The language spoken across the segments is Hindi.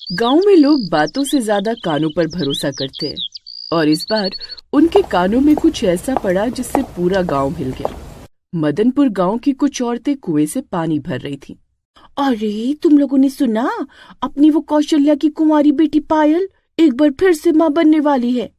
गांव में लोग बातों से ज्यादा कानों पर भरोसा करते हैं और इस बार उनके कानों में कुछ ऐसा पड़ा जिससे पूरा गांव हिल गया। मदनपुर गांव की कुछ औरतें कुएं से पानी भर रही थीं। अरे तुम लोगों ने सुना, अपनी वो कौशल्या की कुंवारी बेटी पायल एक बार फिर से मां बनने वाली है।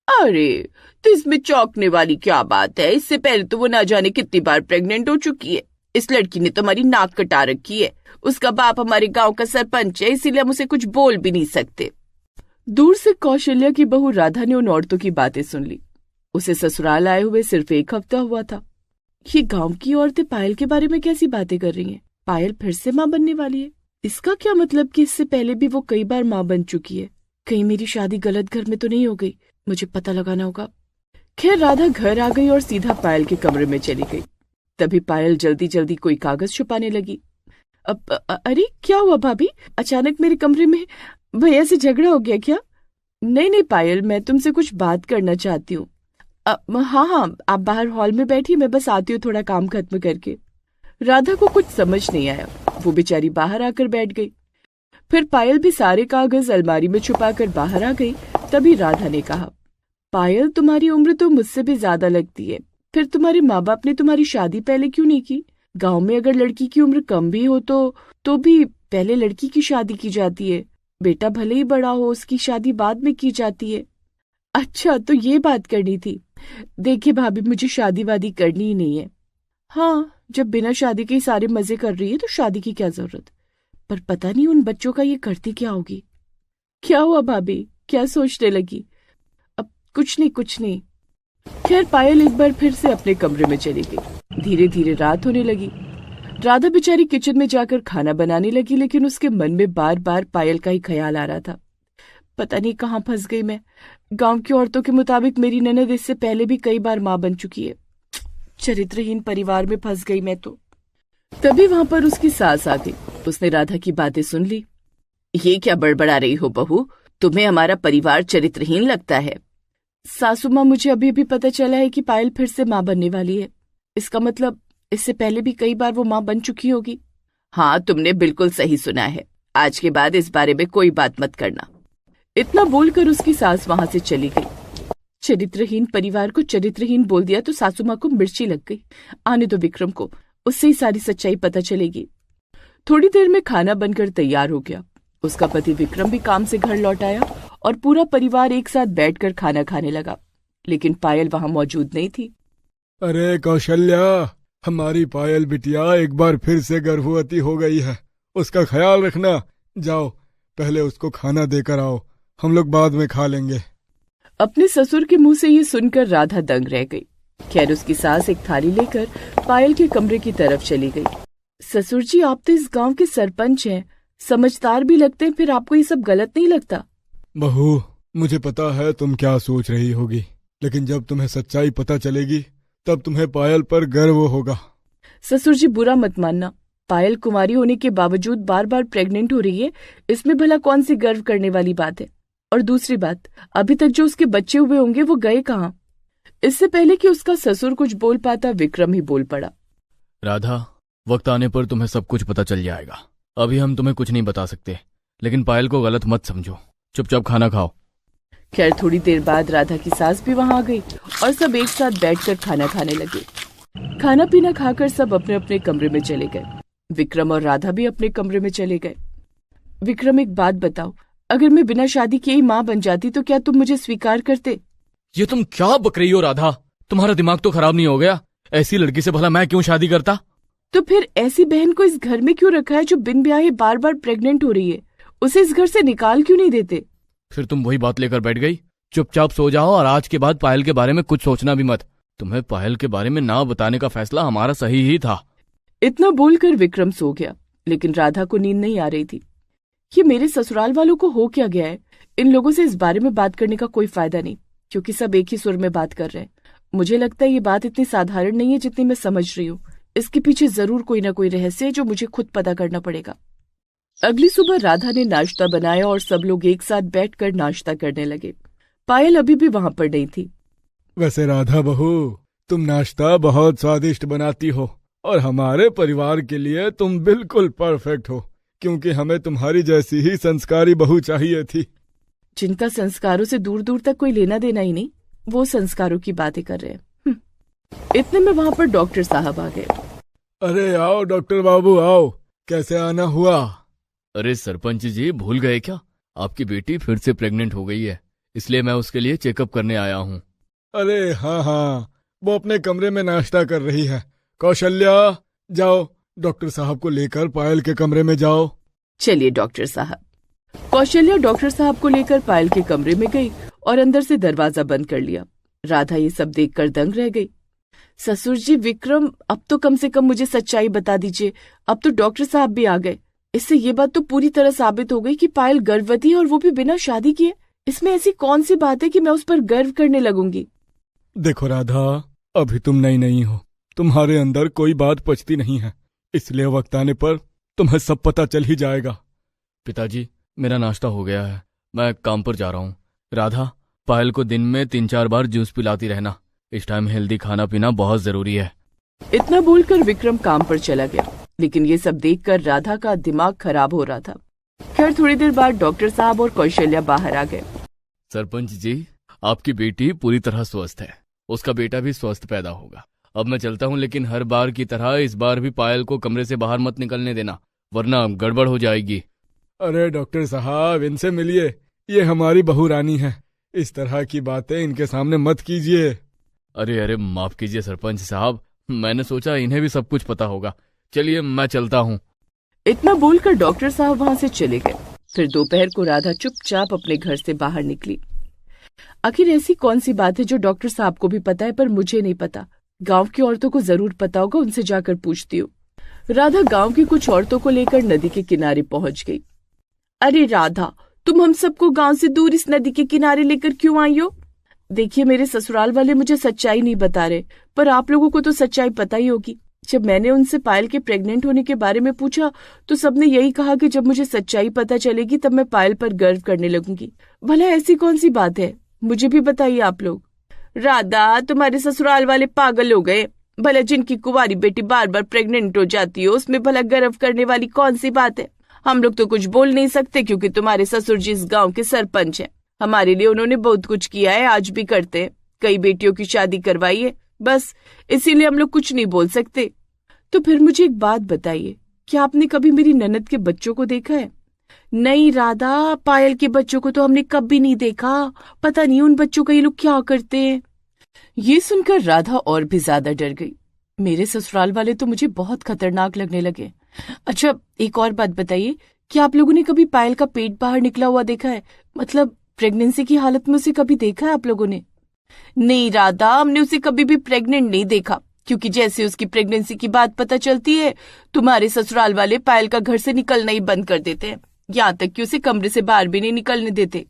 अरे तो इसमें चौंकने वाली क्या बात है? इससे पहले तो वो ना जाने कितनी बार प्रेग्नेंट हो चुकी है। इस लड़की ने तो हमारी नाक कटा रखी है। उसका बाप हमारे गांव का सरपंच है, इसीलिए हम उसे कुछ बोल भी नहीं सकते। दूर से कौशल्या की बहू राधा ने उन औरतों की बातें सुन ली। उसे ससुराल आए हुए सिर्फ एक हफ्ता हुआ था। ये गांव की औरतें पायल के बारे में कैसी बातें कर रही हैं? पायल फिर से मां बनने वाली है। इसका क्या मतलब कि इससे पहले भी वो कई बार मां बन चुकी है? कहीं मेरी शादी गलत घर में तो नहीं हो गई? मुझे पता लगाना होगा। खैर राधा घर आ गई और सीधा पायल के कमरे में चली गई। तभी पायल जल्दी जल्दी कोई कागज छुपाने लगी। अरे क्या हुआ भाभी? अचानक मेरे कमरे में भैया से झगड़ा हो गया क्या? नहीं पायल, मैं तुमसे कुछ बात करना चाहती हूँ। हाँ, आप बाहर हॉल में बैठी, मैं बस आती हूँ थोड़ा काम खत्म करके। राधा को कुछ समझ नहीं आया। वो बेचारी बाहर आकर बैठ गई। फिर पायल भी सारे कागज अलमारी में छुपाकर बाहर आ गई। तभी राधा ने कहा, पायल तुम्हारी उम्र तो मुझसे भी ज्यादा लगती है, फिर तुम्हारे माँ बाप ने तुम्हारी शादी पहले क्यों नहीं की? गांव में अगर लड़की की उम्र कम भी हो तो भी पहले लड़की की शादी की जाती है। बेटा भले ही बड़ा हो, उसकी शादी बाद में की जाती है। अच्छा तो ये बात करनी थी। देखिए भाभी, मुझे शादी वादी करनी ही नहीं है। हाँ, जब बिना शादी के ही सारे मजे कर रही है तो शादी की क्या जरूरत? पर पता नहीं उन बच्चों का ये करती क्या होगी। क्या हुआ भाभी, क्या सोचने लगी? अब कुछ नहीं। खैर पायल एक बार फिर से अपने कमरे में चली गई। धीरे धीरे रात होने लगी। राधा बेचारी किचन में जाकर खाना बनाने लगी, लेकिन उसके मन में बार बार पायल का ही ख्याल आ रहा था। पता नहीं कहाँ फंस गई मैं। गांव की औरतों के मुताबिक मेरी ननद इससे पहले भी कई बार मां बन चुकी है। चरित्रहीन परिवार में फंस गई मैं तो। तभी वहां पर उसकी सास आ गई। उसने राधा की बातें सुन ली। ये क्या बड़बड़ा रही हो बहू? तुम्हें हमारा परिवार चरित्रहीन लगता है? सासू माँ, मुझे अभी अभी पता चला है कि पायल फिर से मां बनने वाली है। इसका मतलब इससे पहले भी कई बार वो मां बन चुकी होगी। हाँ, तुमने बिल्कुल सही सुना है। आज के बाद इस बारे में कोई बात मत करना। इतना बोलकर उसकी सास वहां से चली गई। चरित्रहीन परिवार को चरित्रहीन बोल दिया तो सासू माँ को मिर्ची लग गई। आने दो विक्रम को, उससे ही सारी सच्चाई पता चलेगी। थोड़ी देर में खाना बनकर तैयार हो गया। उसका पति विक्रम भी काम से घर लौट आया और पूरा परिवार एक साथ बैठकर खाना खाने लगा। लेकिन पायल वहां मौजूद नहीं थी। अरे कौशल्या, हमारी पायल बिटिया एक बार फिर से गर्भवती हो गई है। उसका ख्याल रखना। जाओ पहले उसको खाना देकर आओ, हम लोग बाद में खा लेंगे। अपने ससुर के मुंह से ये सुनकर राधा दंग रह गई। खैर उसकी सास एक थाली लेकर पायल के कमरे की तरफ चली गई। ससुर जी, आप तो इस गांव के सरपंच हैं, समझदार भी लगते हैं, फिर आपको ये सब गलत नहीं लगता? बहू, मुझे पता है तुम क्या सोच रही होगी, लेकिन जब तुम्हें सच्चाई पता चलेगी तब तुम्हें पायल पर गर्व होगा। ससुर जी बुरा मत मानना, पायल कुंवारी होने के बावजूद बार बार प्रेग्नेंट हो रही है, इसमें भला कौन सी गर्व करने वाली बात है? और दूसरी बात, अभी तक जो उसके बच्चे हुए होंगे वो गए कहाँ? इससे पहले कि उसका ससुर कुछ बोल पाता, विक्रम ही बोल पड़ा। राधा, वक्त आने पर तुम्हें सब कुछ पता चल जाएगा। अभी हम तुम्हें कुछ नहीं बता सकते, लेकिन पायल को गलत मत समझो। चुपचाप खाना खाओ। खैर थोड़ी देर बाद राधा की सास भी वहां आ गई और सब एक साथ बैठकर खाना खाने लगे। खाना पीना खाकर सब अपने अपने कमरे में चले गए। विक्रम और राधा भी अपने कमरे में चले गए। विक्रम, एक बात बताओ, अगर मैं बिना शादी के ही माँ बन जाती तो क्या तुम मुझे स्वीकार करते? ये तुम क्या बक रही हो राधा? तुम्हारा दिमाग तो खराब नहीं हो गया? ऐसी लड़की से भला मैं क्यों शादी करता? तो फिर ऐसी बहन को इस घर में क्यों रखा है जो बिन ब्याहे बार बार प्रेग्नेंट हो रही है? उसे इस घर से निकाल क्यों नहीं देते? फिर तुम वही बात लेकर बैठ गई। चुपचाप सो जाओ और आज के बाद पायल के बारे में कुछ सोचना भी मत। तुम्हें पायल के बारे में ना बताने का फैसला हमारा सही ही था। इतना बोलकर विक्रम सो गया, लेकिन राधा को नींद नहीं आ रही थी। ये मेरे ससुराल वालों को हो क्या गया है? इन लोगों से इस बारे में बात करने का कोई फायदा नहीं, क्योंकि सब एक ही सुर में बात कर रहे हैं। मुझे लगता है ये बात इतनी साधारण नहीं है जितनी मैं समझ रही हूँ। इसके पीछे जरूर कोई ना कोई रहस्य है जो मुझे खुद पता करना पड़ेगा। अगली सुबह राधा ने नाश्ता बनाया और सब लोग एक साथ बैठकर नाश्ता करने लगे। पायल अभी भी वहां पर नहीं थी। वैसे राधा बहू, तुम नाश्ता बहुत स्वादिष्ट बनाती हो और हमारे परिवार के लिए तुम बिल्कुल परफेक्ट हो। क्योंकि हमें तुम्हारी जैसी ही संस्कारी बहू चाहिए थी। जिनका संस्कारों से दूर दूर तक कोई लेना देना ही नहीं, वो संस्कारों की बातें कर रहे हैं। इतने में वहां पर डॉक्टर साहब आ गए। अरे आओ डॉक्टर बाबू आओ, कैसे आना हुआ? अरे सरपंच जी, भूल गए क्या? आपकी बेटी फिर से प्रेग्नेंट हो गई है, इसलिए मैं उसके लिए चेकअप करने आया हूँ। अरे हाँ, वो अपने कमरे में नाश्ता कर रही है। कौशल्या, जाओ डॉक्टर साहब को लेकर पायल के कमरे में जाओ। चलिए डॉक्टर साहब। कौशल्या डॉक्टर साहब को लेकर पायल के कमरे में गई और अंदर से दरवाजा बंद कर लिया। राधा ये सब देखकर दंग रह गई। ससुर जी विक्रम, अब तो कम से कम मुझे सच्चाई बता दीजिए। अब तो डॉक्टर साहब भी आ गए, इससे ये बात तो पूरी तरह साबित हो गई कि पायल गर्भवती है और वो भी बिना शादी किए। इसमें ऐसी कौन सी बात है कि मैं उस पर गर्व करने लगूंगी? देखो राधा, अभी तुम नई नहीं हो, तुम्हारे अंदर कोई बात पचती नहीं है, इसलिए वक्त आने पर तुम्हें सब पता चल ही जाएगा। पिताजी, मेरा नाश्ता हो गया है, मैं काम पर जा रहा हूँ। राधा, पायल को दिन में 3-4 बार जूस पिलाती रहना। इस टाइम हेल्दी खाना पीना बहुत जरूरी है। इतना बोलकर विक्रम काम पर चला गया, लेकिन ये सब देखकर राधा का दिमाग खराब हो रहा था। खैर थोड़ी देर बाद डॉक्टर साहब और कौशल्या बाहर आ गए। सरपंच जी, आपकी बेटी पूरी तरह स्वस्थ है, उसका बेटा भी स्वस्थ पैदा होगा। अब मैं चलता हूँ, लेकिन हर बार की तरह इस बार भी पायल को कमरे से बाहर मत निकलने देना, वरना गड़बड़ हो जाएगी। अरे डॉक्टर साहब, इनसे मिलिए, ये हमारी बहू रानी है, इस तरह की बातें इनके सामने मत कीजिए। अरे माफ कीजिए सरपंच साहब, मैंने सोचा इन्हें भी सब कुछ पता होगा। चलिए मैं चलता हूँ। इतना बोलकर डॉक्टर साहब वहां से चले गए। फिर दोपहर को राधा चुपचाप अपने घर से बाहर निकली। आखिर ऐसी कौन सी बात है जो डॉक्टर साहब को भी पता है पर मुझे नहीं पता? गांव की औरतों को जरूर पता होगा, उनसे जाकर पूछती हूँ। राधा गांव की कुछ औरतों को लेकर नदी के किनारे पहुंच गई। अरे राधा, तुम हम सबको गांव से दूर इस नदी के किनारे लेकर क्यों आई हो? देखिए, मेरे ससुराल वाले मुझे सच्चाई नहीं बता रहे, पर आप लोगों को तो सच्चाई पता ही होगी। जब मैंने उनसे पायल के प्रेग्नेंट होने के बारे में पूछा तो सबने यही कहा कि जब मुझे सच्चाई पता चलेगी तब मैं पायल पर गर्व करने लगूंगी। भला ऐसी कौन सी बात है, मुझे भी बताइए आप लोग। राधा, तुम्हारे ससुराल वाले पागल हो गए। भला जिनकी कुंवारी बेटी बार बार प्रेग्नेंट हो जाती है उसमें भला गर्व करने वाली कौन सी बात है? हम लोग तो कुछ बोल नहीं सकते क्योंकि तुम्हारे ससुर जी इस गांव के सरपंच हैं। हमारे लिए उन्होंने बहुत कुछ किया है, आज भी करते हैं। कई बेटियों की शादी करवाई है, बस इसीलिए हम लोग कुछ नहीं बोल सकते। तो फिर मुझे एक बात बताइए, क्या आपने कभी मेरी ननद के बच्चों को देखा है? नहीं राधा, पायल के बच्चों को तो हमने कभी नहीं देखा। पता नहीं उन बच्चों का ये लोग क्या करते हैं। ये सुनकर राधा और भी ज्यादा डर गई। मेरे ससुराल वाले तो मुझे बहुत खतरनाक लगने लगे। अच्छा, एक और बात बताइए, क्या आप लोगों ने कभी पायल का पेट बाहर निकला हुआ देखा है? मतलब प्रेगनेंसी की हालत में उसे कभी देखा है आप लोगों ने? नहीं राधा, हमने उसे कभी भी प्रेग्नेंट नहीं देखा, क्योंकि जैसे उसकी प्रेगनेंसी की बात पता चलती है तुम्हारे ससुराल वाले पायल का घर से निकलना ही बंद कर देते हैं, यहाँ तक कि उसे कमरे से बाहर भी नहीं निकलने देते।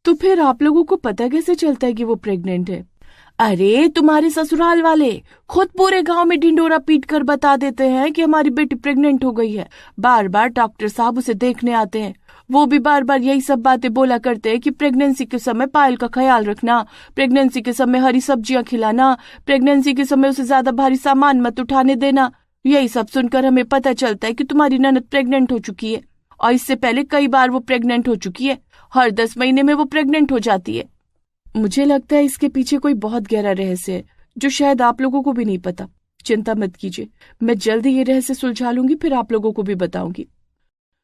तो फिर आप लोगों को पता कैसे चलता है कि वो प्रेग्नेंट है? अरे तुम्हारे ससुराल वाले खुद पूरे गांव में ढिंडोरा पीट कर बता देते हैं कि हमारी बेटी प्रेग्नेंट हो गई है। बार बार डॉक्टर साहब उसे देखने आते हैं, वो भी बार बार यही सब बातें बोला करते हैं कि प्रेगनेंसी के समय पायल का ख्याल रखना, प्रेगनेंसी के समय हरी सब्जियां खिलाना, प्रेगनेंसी के समय उसे ज्यादा भारी सामान मत उठाने देना। यही सब सुनकर हमें पता चलता है कि तुम्हारी ननद प्रेग्नेंट हो चुकी है, और इससे पहले कई बार वो प्रेग्नेंट हो चुकी है। हर 10 महीने में वो प्रेग्नेंट हो जाती है। मुझे लगता है इसके पीछे कोई बहुत गहरा रहस्य है जो शायद आप लोगों को भी नहीं पता। चिंता मत कीजिए, मैं जल्द ही ये रहस्य सुलझा लूंगी, फिर आप लोगों को भी बताऊंगी।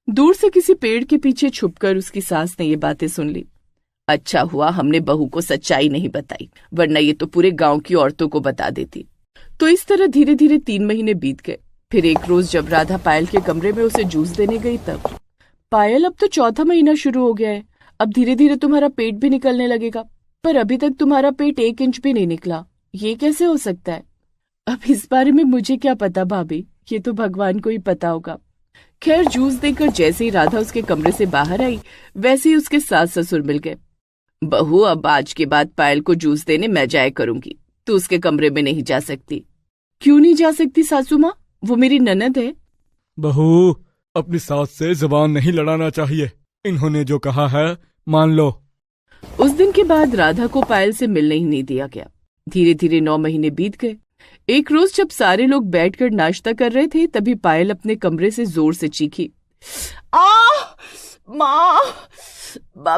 दूर से किसी पेड़ के पीछे छुपकर उसकी सास ने ये बातें सुन ली। अच्छा हुआ हमने बहू को सच्चाई नहीं बताई, वरना ये तो पूरे गांव की औरतों को बता देती। तो इस तरह धीरे धीरे 3 महीने बीत गए। फिर एक रोज जब राधा पायल के कमरे में उसे जूस देने गई तब, पायल अब तो 4था महीना शुरू हो गया है, अब धीरे धीरे तुम्हारा पेट भी निकलने लगेगा, पर अभी तक तुम्हारा पेट 1 इंच भी नहीं निकला, ये कैसे हो सकता है? अब इस बारे में मुझे क्या पता भाभी, ये तो भगवान को ही पता होगा। खैर जूस देकर जैसे ही राधा उसके कमरे से बाहर आई वैसे ही उसके सास ससुर मिल गए। बहू, अब आज के बाद पायल को जूस देने मैं जाया करूंगी, तू उसके कमरे में नहीं जा सकती। क्यों नहीं जा सकती सासू माँ, वो मेरी ननद है। बहू, अपनी सास से जुबान नहीं लड़ाना चाहिए, इन्होंने जो कहा है मान लो। उस दिन के बाद राधा को पायल से मिलने ही नहीं दिया गया। धीरे धीरे 9 महीने बीत गए। एक रोज जब सारे लोग बैठकर नाश्ता कर रहे थे तभी पायल अपने कमरे से जोर से चीखी। आ माँ,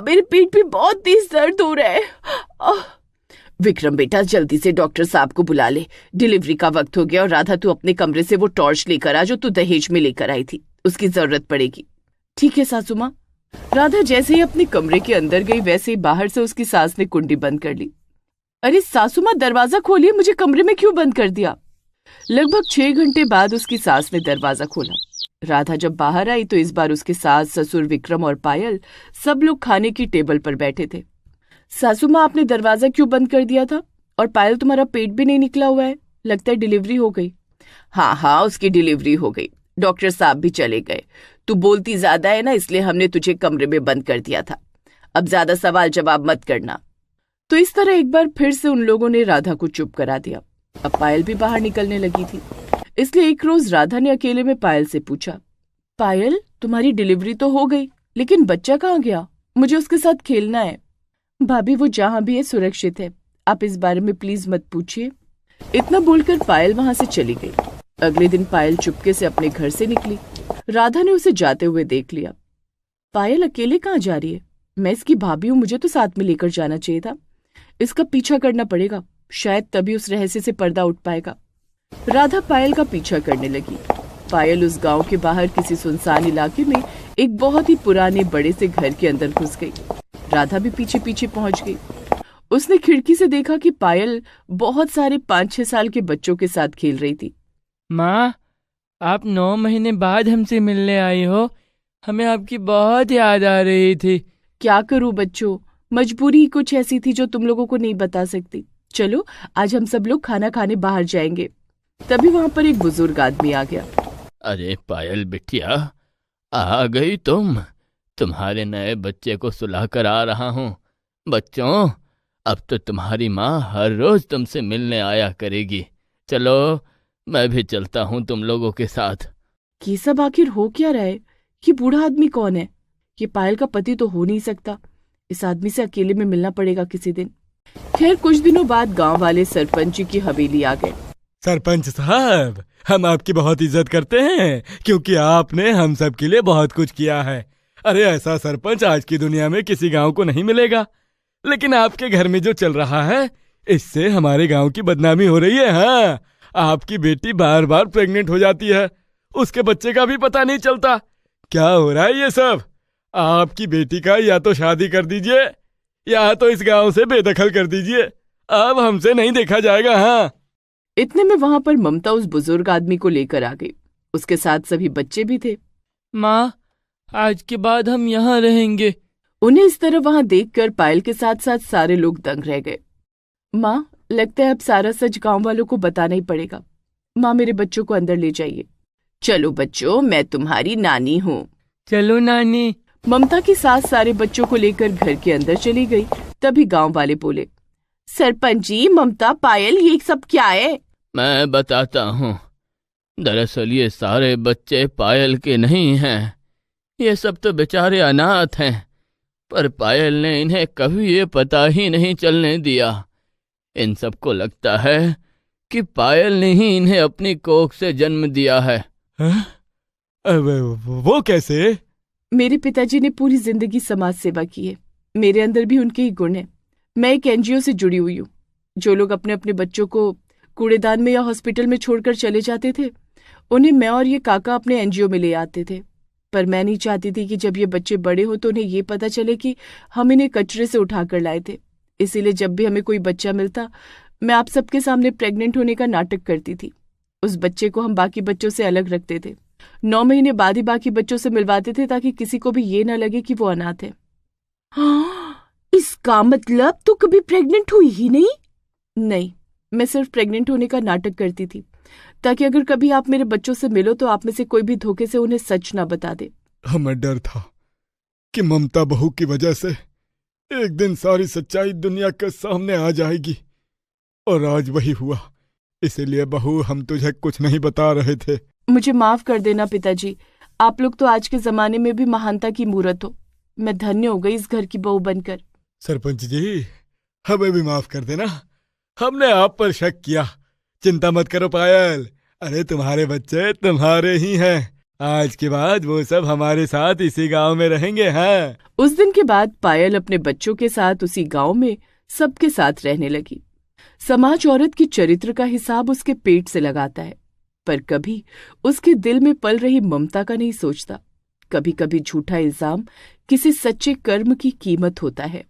मेरे पेट में बहुत तेज दर्द हो रहा है। विक्रम बेटा, जल्दी से डॉक्टर साहब को बुला ले, डिलीवरी का वक्त हो गया। और राधा, तू अपने कमरे से वो टॉर्च लेकर आ जो तू दहेज में लेकर आई थी, उसकी जरूरत पड़ेगी। ठीक है सासू माँ। राधा जैसे ही अपने कमरे के अंदर गई वैसे ही बाहर से उसकी सास ने कुंडी बंद कर ली। अरे सासू माँ, दरवाजा खोलिए, मुझे कमरे में क्यों बंद कर दिया? लगभग 6 घंटे बाद उसकी सास ने दरवाजा खोला। राधा जब बाहर आई तो इस बार उसके सास, ससुर, विक्रम और पायल सब लोग खाने की टेबल पर बैठे थे। सासू माँ, आपने दरवाजा क्यों बंद कर दिया था? और पायल, तुम्हारा पेट भी नहीं निकला हुआ है, लगता है डिलीवरी हो गई। हाँ हाँ, उसकी डिलीवरी हो गई, डॉक्टर साहब भी चले गए। तू बोलती ज्यादा है ना, इसलिए हमने तुझे कमरे में बंद कर दिया था। अब ज्यादा सवाल जवाब मत करना। तो इस तरह एक बार फिर से उन लोगों ने राधा को चुप करा दिया। अब पायल भी बाहर निकलने लगी थी, इसलिए एक रोज राधा ने अकेले में पायल से पूछा, पायल, तुम्हारी डिलीवरी तो हो गई, लेकिन बच्चा कहाँ गया? मुझे उसके साथ खेलना है। भाभी, वो जहां भी है सुरक्षित है, आप इस बारे में प्लीज मत पूछिए। इतना बोलकर पायल वहां से चली गई। अगले दिन पायल चुपके से अपने घर से निकली। राधा ने उसे जाते हुए देख लिया। पायल अकेले कहाँ जा रही है? मैं इसकी भाभी हूँ, मुझे तो साथ में लेकर जाना चाहिए था। इसका पीछा करना पड़ेगा, शायद तभी उस रहस्य से पर्दा उठ पाएगा। राधा पायल का पीछा करने लगी। पायल उस गांव के बाहर किसी सुनसान इलाके में एक बहुत ही पुराने बड़े से घर के अंदर घुस गई। राधा भी पीछे पीछे पहुंच गई। उसने खिड़की से देखा कि पायल बहुत सारे 5-6 साल के बच्चों के साथ खेल रही थी। माँ, आप 9 महीने बाद हमसे मिलने आई हो, हमें आपकी बहुत याद आ रही थी। क्या करूं बच्चों, मजबूरी ही कुछ ऐसी थी जो तुम लोगों को नहीं बता सकती। चलो आज हम सब लोग खाना खाने बाहर जाएंगे। तभी वहां पर एक बुजुर्ग आदमी आ गया। अरे पायल बिटिया, आ गई तुम। तुम्हारे नए बच्चे को सुला कर आ रहा हूँ। बच्चों, अब तो तुम्हारी माँ हर रोज तुमसे मिलने आया करेगी। चलो, मैं भी चलता हूँ तुम लोगों के साथ। ये सब आखिर हो क्या रहा है? ये बूढ़ा आदमी कौन है? ये पायल का पति तो हो नहीं सकता। इस आदमी से अकेले में मिलना पड़ेगा किसी दिन। खैर, कुछ दिनों बाद गांव वाले सरपंच जी की हवेली आ गए। सरपंच साहब, हम आपकी बहुत इज्जत करते हैं, क्योंकि आपने हम सब के लिए बहुत कुछ किया है। अरे ऐसा सरपंच आज की दुनिया में किसी गांव को नहीं मिलेगा। लेकिन आपके घर में जो चल रहा है, इससे हमारे गांव की बदनामी हो रही है। हाँ, आपकी बेटी बार बार प्रेग्नेंट हो जाती है, उसके बच्चे का भी पता नहीं चलता। क्या हो रहा है ये सब? आपकी बेटी का या तो शादी कर दीजिए या तो इस गांव से बेदखल कर दीजिए। अब हमसे नहीं देखा जाएगा। हाँ। इतने में वहां पर ममता उस बुजुर्ग आदमी को लेकर आ गई। उसके साथ सभी बच्चे भी थे। माँ, आज के बाद हम यहाँ रहेंगे। उन्हें इस तरह वहां देखकर पायल के साथ साथ सारे लोग दंग रह गए। माँ, लगता है अब सारा सच गांव वालों को बताना ही पड़ेगा। माँ, मेरे बच्चों को अंदर ले जाइए। चलो बच्चों, मैं तुम्हारी नानी हूँ। चलो नानी। ममता की सास सारे बच्चों को लेकर घर के अंदर चली गई। तभी गांव वाले बोले, सरपंच जी, ममता, पायल, ये सब क्या है? मैं बताता हूँ। दरअसल ये सारे बच्चे पायल के नहीं हैं। ये सब तो बेचारे अनाथ हैं, पर पायल ने इन्हें कभी ये पता ही नहीं चलने दिया। इन सबको लगता है कि पायल ने ही इन्हें अपनी कोख से जन्म दिया है। वो कैसे? मेरे पिताजी ने पूरी जिंदगी समाज सेवा की है। मेरे अंदर भी उनके ही गुण हैं। मैं एक एनजीओ से जुड़ी हुई हूँ। जो लोग अपने अपने बच्चों को कूड़ेदान में या हॉस्पिटल में छोड़कर चले जाते थे, उन्हें मैं और ये काका अपने एनजीओ में ले आते थे। पर मैं नहीं चाहती थी कि जब ये बच्चे बड़े हो तो उन्हें ये पता चले कि हम इन्हें कचरे से उठाकर लाए थे। इसीलिए जब भी हमें कोई बच्चा मिलता, मैं आप सबके सामने प्रेग्नेंट होने का नाटक करती थी। उस बच्चे को हम बाकी बच्चों से अलग रखते थे। 9 महीने बाद ही बाकी बच्चों से मिलवाते थे, ताकि किसी को भी ये न लगे कि वो अनाथ है। इसका मतलब तू कभी प्रेग्नेंट हुई ही नहीं? नहीं, मैं सिर्फ प्रेग्नेंट होने का नाटक करती थी, ताकि अगर कभी आप मेरे बच्चों से मिलो तो आप में से कोई भी धोखे से उन्हें सच ना बता दे। हमें डर था कि ममता बहू की वजह से एक दिन सारी सच्चाई दुनिया के सामने आ जाएगी, और आज वही हुआ। इसीलिए बहू, हम तुझे कुछ नहीं बता रहे थे। मुझे माफ कर देना पिताजी। आप लोग तो आज के जमाने में भी महानता की मूरत हो। मैं धन्य हो गई इस घर की बहू बनकर। सरपंच जी, हमें भी माफ कर देना। हमने आप पर शक किया। चिंता मत करो पायल, अरे तुम्हारे बच्चे तुम्हारे ही हैं। आज के बाद वो सब हमारे साथ इसी गांव में रहेंगे। हाँ, उस दिन के बाद पायल अपने बच्चों के साथ उसी गांव में सबके साथ रहने लगी। समाज औरत की चरित्र का हिसाब उसके पेट से लगाता है, पर कभी उसके दिल में पल रही ममता का नहीं सोचता। कभी कभी झूठा इल्जाम किसी सच्चे कर्म की कीमत होता है।